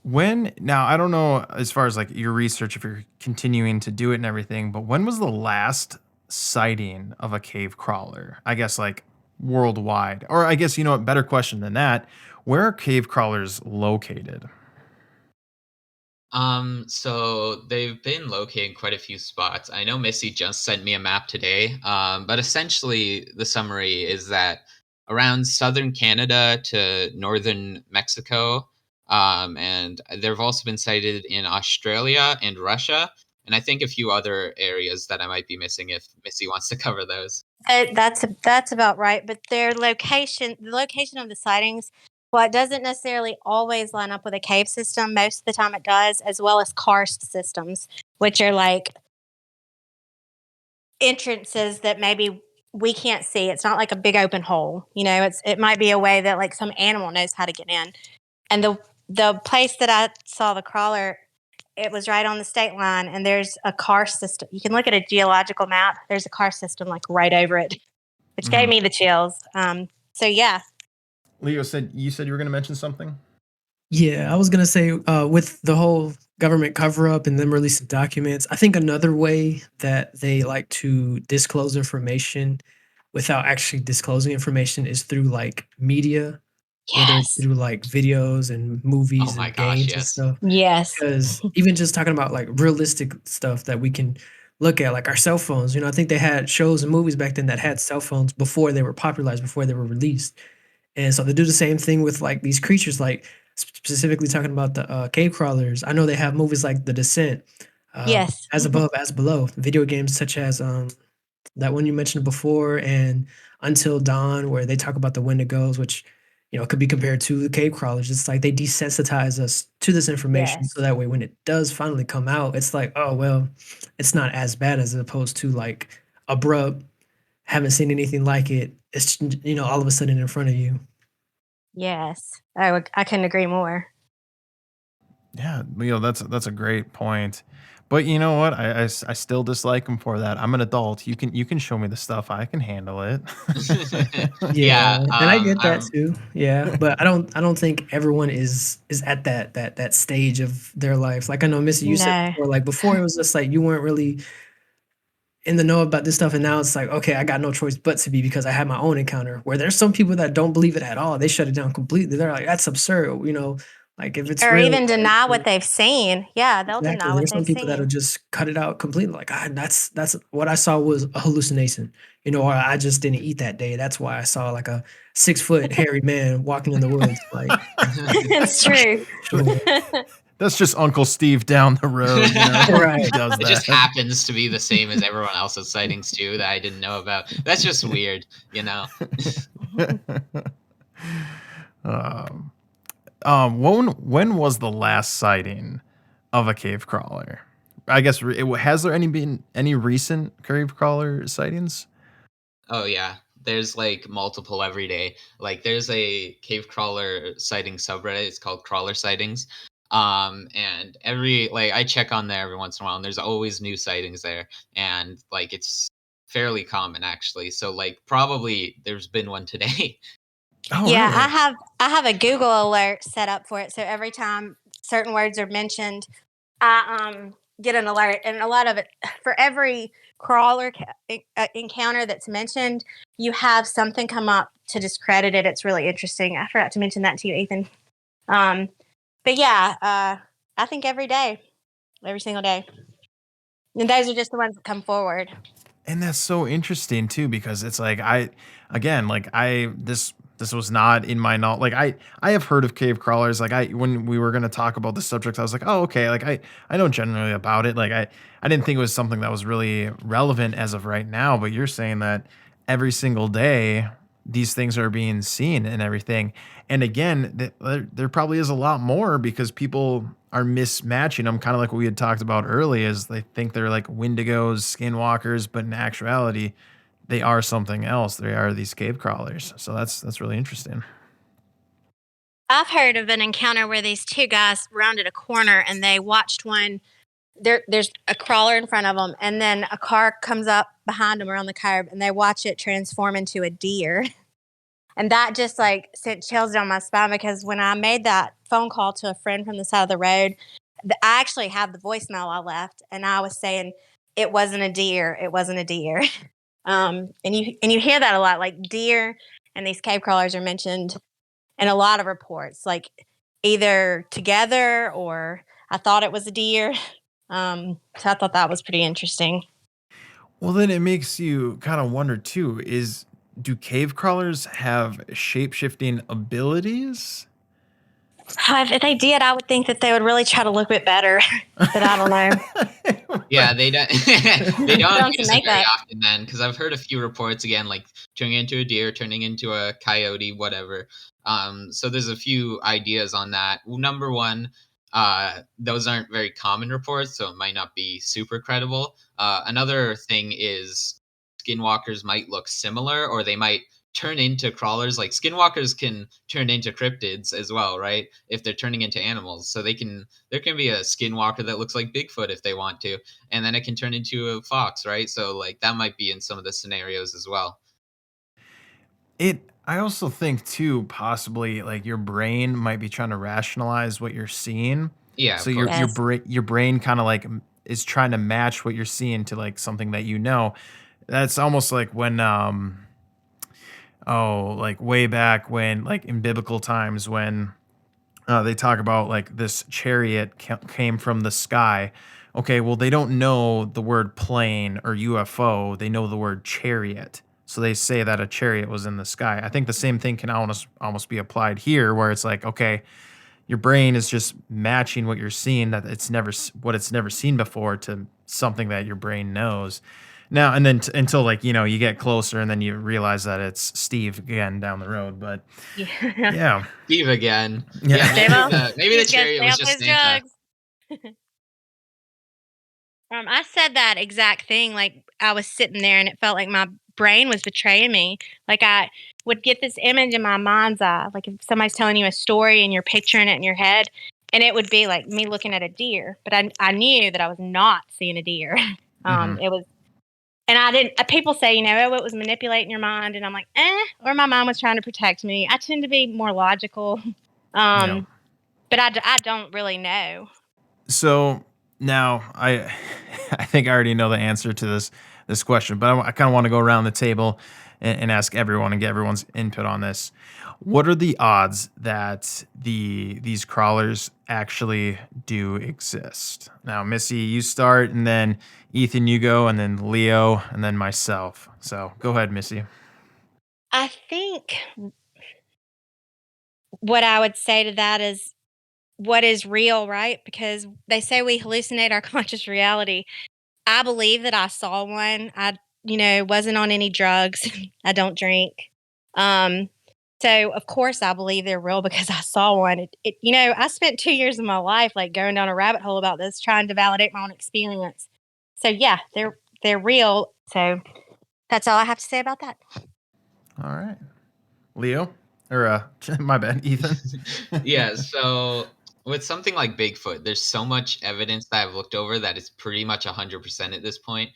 When now I don't know as far as like your research if you're continuing to do it and everything, but when was the last sighting of a cave crawler? I guess like worldwide. Or I guess what, better question than that. Where are cave crawlers located? So they've been located in quite a few spots. I know Missy just sent me a map today. But essentially the summary is that around southern Canada to northern Mexico, and they've also been sighted in Australia and Russia, and I think a few other areas that I might be missing if Missy wants to cover those. That's about right. But the location of the sightings, well, it doesn't necessarily always line up with a cave system. Most of the time, it does, as well as karst systems, which are like entrances that maybe we can't see. It's not like a big open hole. It might be a way that like some animal knows how to get in. And the place that I saw the crawler, it was right on the state line, and there's a karst system. You can look at a geological map. There's a karst system like right over it, which gave Mhm. me the chills. So yeah. Leo said you said you were going to mention something? Yeah, I was gonna say, with the whole government cover up and them releasing documents, I think another way that they like to disclose information without actually disclosing information is through like media. whether it's Yes. through, like, videos and Oh movies my and gosh, games and yes. stuff. Yes. Because even just talking about, like, realistic stuff that we can look at, like our cell phones, I think they had shows and movies back then that had cell phones before they were popularized, before they were released. And so they do the same thing with, like, these creatures, like, specifically talking about the, cave crawlers. I know they have movies like The Descent, Yes. As Above, As Below, video games such as, that one you mentioned before and Until Dawn, where they talk about the Wendigos, which, could be compared to the cave crawlers. It's like they desensitize us to this information so Yes. that way when it does finally come out, it's like, "Oh, well, it's not as bad as opposed to, like, abrupt, haven't seen anything like it. It's, all of a sudden in front of you." Yes. I couldn't agree more. Yeah, that's a great point. But you know what? I still dislike him for that. I'm an adult. You can show me the stuff. I can handle it. Yeah, Yeah, and I get that I'm too. Yeah, but I don't think everyone is at that stage of their life. Like I know Missy, you said No. before, like before it was just like you weren't really in the know about this stuff, and now it's like, okay, I got no choice but to be because I had my own encounter. Where there's some people that don't believe it at all. They shut it down completely. They're like, that's absurd. Like if it's Or real, even deny what they've seen. Yeah, they'll exactly. deny what There's some they've people that'll seen. just cut it out completely. Like, that's what I saw was a hallucination, or I just didn't eat that day. That's why I saw like a 6 foot hairy man walking in the woods. Like, It's true. sure, That's just Uncle Steve down the road. He right? does It just that. happens to be the same as everyone else's sightings too that I didn't know about. That's just weird, you know? um, when was the last sighting of a cave crawler? I guess has there been any recent cave crawler sightings? Oh yeah. There's like multiple every day. Like there's a cave crawler sighting subreddit. It's called Crawler Sightings. And every like I check on there every once in a while and there's always new sightings there. And like it's fairly common actually. So like probably there's been one today. Oh, Yeah, really? I have a Google alert set up for it. So every time certain words are mentioned, I get an alert, and a lot of it for every encounter that's mentioned, you have something come up to discredit it. It's really interesting. I forgot to mention that to you, Ethan. Um, but yeah, I think every day, every single day, and those are just the ones that come forward. And that's so interesting too, because it's like again, like this was not in my knowledge. Like I have heard of cave crawlers. Like when we were gonna talk about the subject, I was like, oh okay. Like I know generally about it. Like I didn't think it was something that was really relevant as of right now. But you're saying that every single day these things are being seen and everything. And again, there probably is a lot more because people are mismatching them, kind of like what we had talked about earlier. Is they think they're like Wendigos, skinwalkers, but in actuality, they are something else. They are these cave crawlers. So that's really interesting. I've heard of an encounter where these two guys rounded a corner and they watched one. There's a crawler in front of them, and then a car comes up behind them around the curb, and they watch it transform into a deer. And that just like sent chills down my spine because when I made that phone call to a friend from the side of the road, I actually have the voicemail I left, and I was saying it wasn't a deer. It wasn't a deer. And you hear that a lot, like deer and these cave crawlers are mentioned in a lot of reports, like either together or I thought it was a deer. So I thought that was pretty interesting. Well, then it makes you kind of wonder too, is do cave crawlers have shape shifting abilities? If they did, I would think that they would really try to look a bit better, but I don't know. Yeah, they don't they Put don't on some use it very makeup. often then, because I've heard a few reports again, like turning into a deer, turning into a coyote, whatever. So there's a few ideas on that. Number one, those aren't very common reports, so it might not be super credible. Another thing is skinwalkers might look similar, or they might turn into crawlers. Like skinwalkers can turn into cryptids as well, right? If they're turning into animals, so there can be a skinwalker that looks like Bigfoot if they want to, and then it can turn into a fox, right? So like that might be in some of the scenarios as well. I also think too, possibly like your brain might be trying to rationalize what you're seeing. Yeah, So of course. Yes. your brain kind of like is trying to match what you're seeing to like something that you know. That's almost like when Oh, like way back when, like in biblical times, when they talk about like this chariot came from the sky. Okay, well, they don't know the word plane or UFO. They know the word chariot. So they say that a chariot was in the sky. I think the same thing can almost be applied here, where it's like, okay, your brain is just matching what you're seeing, that what it's never seen before, to something that your brain knows. Now and then, until, like, you get closer and then you realize that it's Steve again down the road. But Yeah. yeah, Steve again. yeah. Yeah, Stay maybe off. the He's gonna chariot stay was off just his Santa. drugs. I said that exact thing. Like, I was sitting there and it felt like my brain was betraying me. Like, I would get this image in my mind's eye. Like, if somebody's telling you a story and you're picturing it in your head, and it would be like me looking at a deer, but I knew that I was not seeing a deer. Mhm. It was, and I didn't. People say, oh, it was manipulating your mind, and I'm like, or my mind was trying to protect me. I tend to be more logical, Yeah. but I don't really know. So now I think I already know the answer to this question, but I kind of want to go around the table and ask everyone and get everyone's input on this. What are the odds that these crawlers actually do exist? Now, Missy, you start, and then Ethan, you go, and then Leo, and then myself. So go ahead, Missy. I think what I would say to that is what is real, right? Because they say we hallucinate our conscious reality. I believe that I saw one. Wasn't on any drugs. I don't drink. Um, so of course I believe they're real because I saw one. I spent 2 years of my life like going down a rabbit hole about this, trying to validate my own experience. So yeah, they're real. So that's all I have to say about that. All right, Leo, or my bad, Ethan. Yeah, so with something like Bigfoot, there's so much evidence that I've looked over that it's pretty much 100% at this point.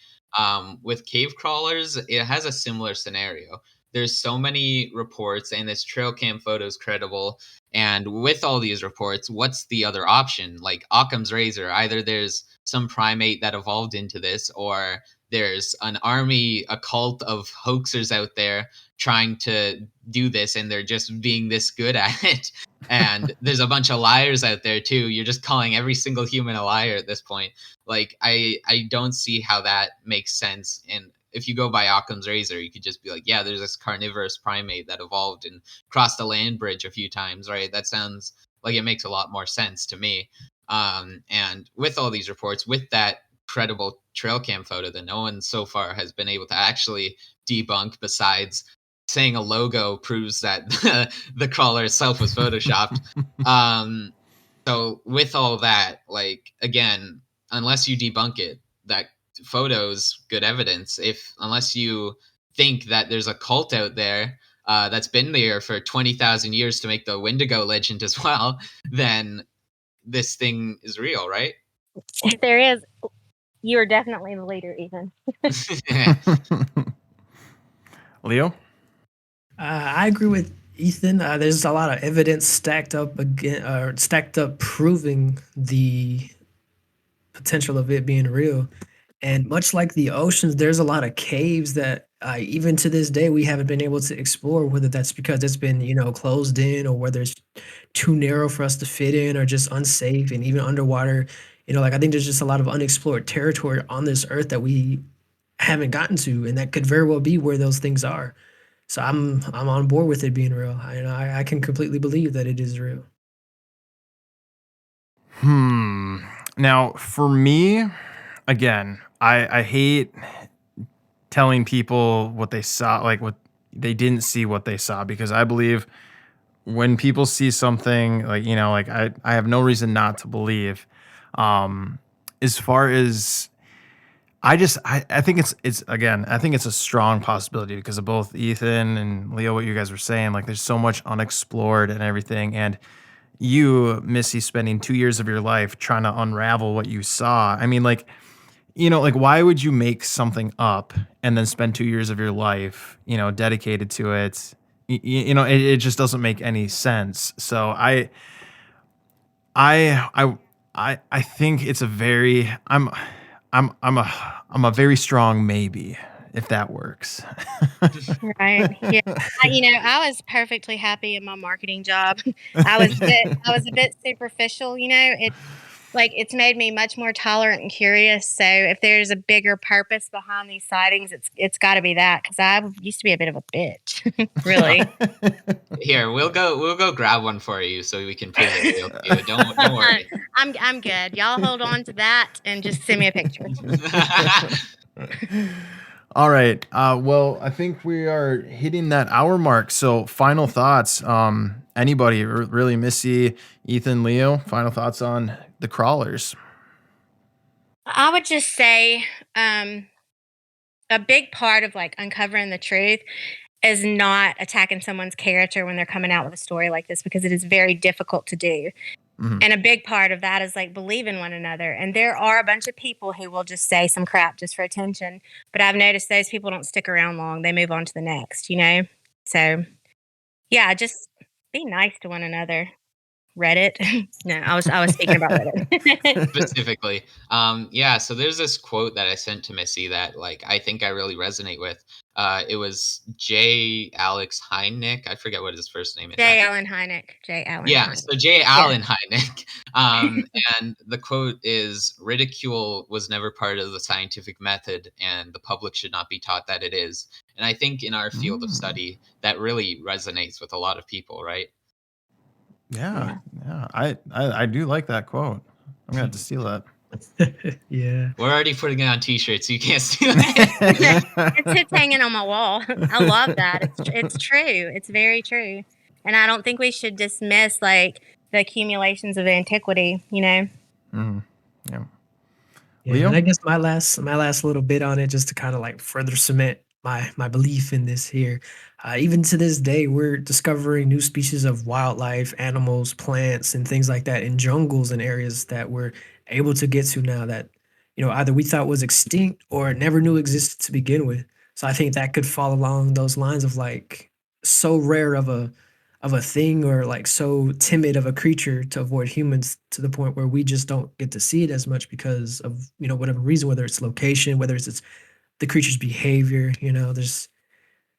With cave crawlers, it has a similar scenario. There's so many reports, and this trail cam photo is credible. And with all these reports, what's the other option? Like Occam's razor, either there's some primate that evolved into this, or there's an army, a cult of hoaxers out there trying to do this, and they're just being this good at it. And there's a bunch of liars out there too. You're just calling every single human a liar at this point. Like, I don't see how that makes sense. And if you go by Occam's razor, you could just be like, yeah, there's this carnivorous primate that evolved and crossed a land bridge a few times, right? That sounds like it makes a lot more sense to me. And with all these reports, with that credible trail cam photo that no one so far has been able to actually debunk, besides saying a logo proves that the crawler itself was photoshopped. um, so with all that, like, again, unless you debunk it, that photo's good evidence. If unless you think that there's a cult out there that's been there for 20,000 years to make the Wendigo legend as well, then this thing is real, right? If there is, you are definitely the leader, Ethan. Leo. I agree with Ethan. There's a lot of evidence stacked up proving the potential of it being real. And much like the oceans, there's a lot of caves that even to this day we haven't been able to explore. Whether that's because it's been closed in, or whether it's too narrow for us to fit in, or just unsafe. And even underwater, like I think there's just a lot of unexplored territory on this earth that we haven't gotten to, and that could very well be where those things are. So I'm on board with it being real. I can completely believe that it is real. Now, for me, again, I hate telling people what they saw, like what they didn't see, what they saw, because I believe when people see something, like, like I have no reason not to believe. As far as I think it's again, I think it's a strong possibility because of both Ethan and Leo, what you guys were saying. Like, there's so much unexplored and everything. And you, Missy, spending 2 years of your life trying to unravel what you saw. I mean, like, like, why would you make something up and then spend 2 years of your life, dedicated to it? It just doesn't make any sense. So I, I, I think it's a very, I'm a very strong maybe. if that works. Right. Yeah. I was perfectly happy in my marketing job. I was a bit superficial, it's made me much more tolerant and curious. So if there's a bigger purpose behind these sightings, it's got to be that, because I used to be a bit of a bitch, really. Here, we'll go grab one for you so we can prove it real to you. Don't worry. I'm good. Y'all hold on to that and just send me a picture. All right. Well, I think we are hitting that hour mark. So, final thoughts. Anybody, really, Missy, Ethan, Leo, final thoughts on the crawlers? I would just say a big part of like uncovering the truth is not attacking someone's character when they're coming out with a story like this, because it is very difficult to do. Mhm. And a big part of that is like believing one another. And there are a bunch of people who will just say some crap just for attention. But I've noticed those people don't stick around long. They move on to the next, So, yeah, just be nice to one another. Reddit. No, I was speaking about Reddit. Specifically. Yeah, so there's this quote that I sent to Missy that like I think I really resonate with. It was J. Alex Hynek. I forget what his first name is. J. Allen Hynek. J. Allen Yeah, Hynek. so J. Allen Hynek. And the quote is, ridicule was never part of the scientific method, and the public should not be taught that it is. And I think in our field of study, that really resonates with a lot of people, right? Yeah. I do like that quote. I'm gonna have to steal that. Yeah. We're already putting it on t-shirts, so you can't steal it. It's hanging on my wall. I love that. It's true. It's very true. And I don't think we should dismiss like the accumulations of antiquity, Mm-hmm. Yeah. Yeah, Leo? and I guess my last little bit on it, just to kind of like further cement my belief in this here. Even to this day, we're discovering new species of wildlife, animals, plants, and things like that in jungles and areas that we're able to get to now that either we thought was extinct or never knew existed to begin with. So I think that could fall along those lines of like so rare of a thing, or like so timid of a creature to avoid humans, to the point where we just don't get to see it as much because of whatever reason, whether it's location, whether it's the creature's behavior. There's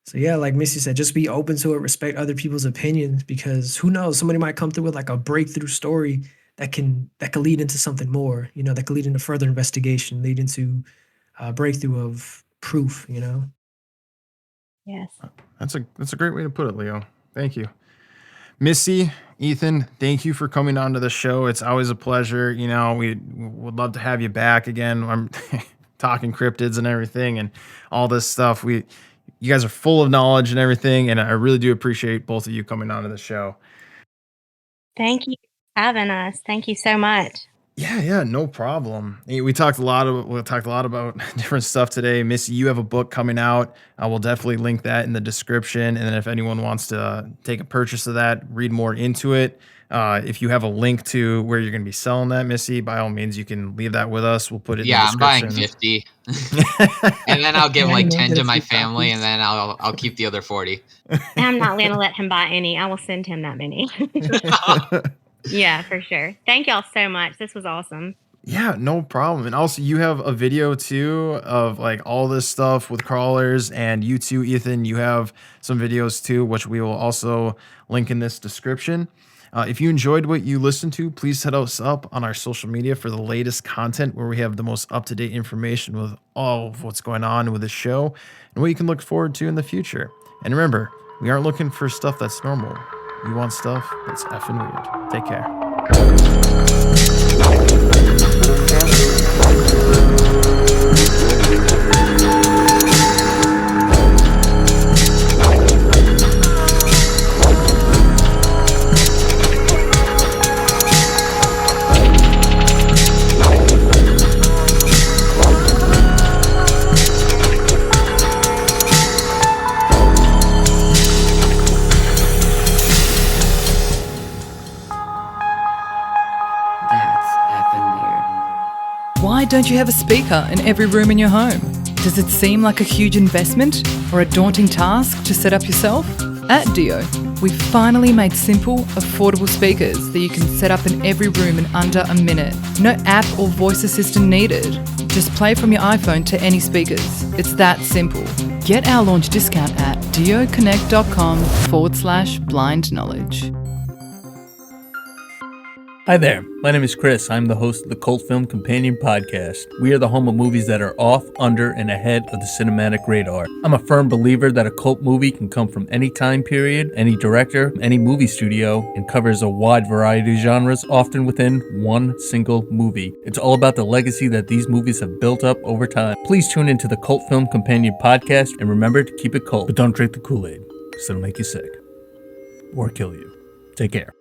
So yeah, like Missy said, just be open to it, respect other people's opinions, because who knows, somebody might come through with like a breakthrough story that could lead into something more, that could lead into further investigation, lead into breakthrough of proof. Yes. That's a great way to put it, Leo. Thank you. Missy, Ethan, thank you for coming on to the show. It's always a pleasure. We would love to have you back again. I'm talking cryptids and everything and all this stuff. You guys are full of knowledge and everything, and I really do appreciate both of you coming on to the show. Thank you for having us. Thank you so much. Yeah, no problem. We talked a lot about different stuff today. Missy, you have a book coming out. I will definitely link that in the description. And then if anyone wants to take a purchase of that, read more into it. If you have a link to where you're going to be selling that, Missy, by all means, you can leave that with us. We'll put it in the description. I'm buying 50. And then I'll give like 10 to my family, and then I'll keep the other 40. I'm not going to let him buy any. I will send him that many. Yeah, for sure. Thank y'all so much. This was awesome. Yeah, no problem. And also, you have a video too of like all this stuff with crawlers, and you too, Ethan, you have some videos too, which we will also link in this description. If you enjoyed what you listened to, please hit us up on our social media for the latest content, where we have the most up-to-date information with all of what's going on with the show and what you can look forward to in the future. And remember, we aren't looking for stuff that's normal. We want stuff that's effing weird. Take care. Why don't you have a speaker in every room in your home? Does it seem like a huge investment or a daunting task to set up yourself? At Dio, we finally made simple, affordable speakers that you can set up in every room in under a minute. No app or voice assistant needed. Just play from your iPhone to any speakers. It's that simple. Get our launch discount at dioconnect.com/blind knowledge. Hi there, my name is Chris. I'm the host of the Cult Film Companion Podcast. We are the home of movies that are off, under, and ahead of the cinematic radar. I'm a firm believer that a cult movie can come from any time period, any director, any movie studio, and covers a wide variety of genres, often within one single movie. It's all about the legacy that these movies have built up over time. Please tune into the Cult Film Companion Podcast, and remember to keep it cult, but don't drink the Kool-Aid, because it'll make you sick. Or kill you. Take care.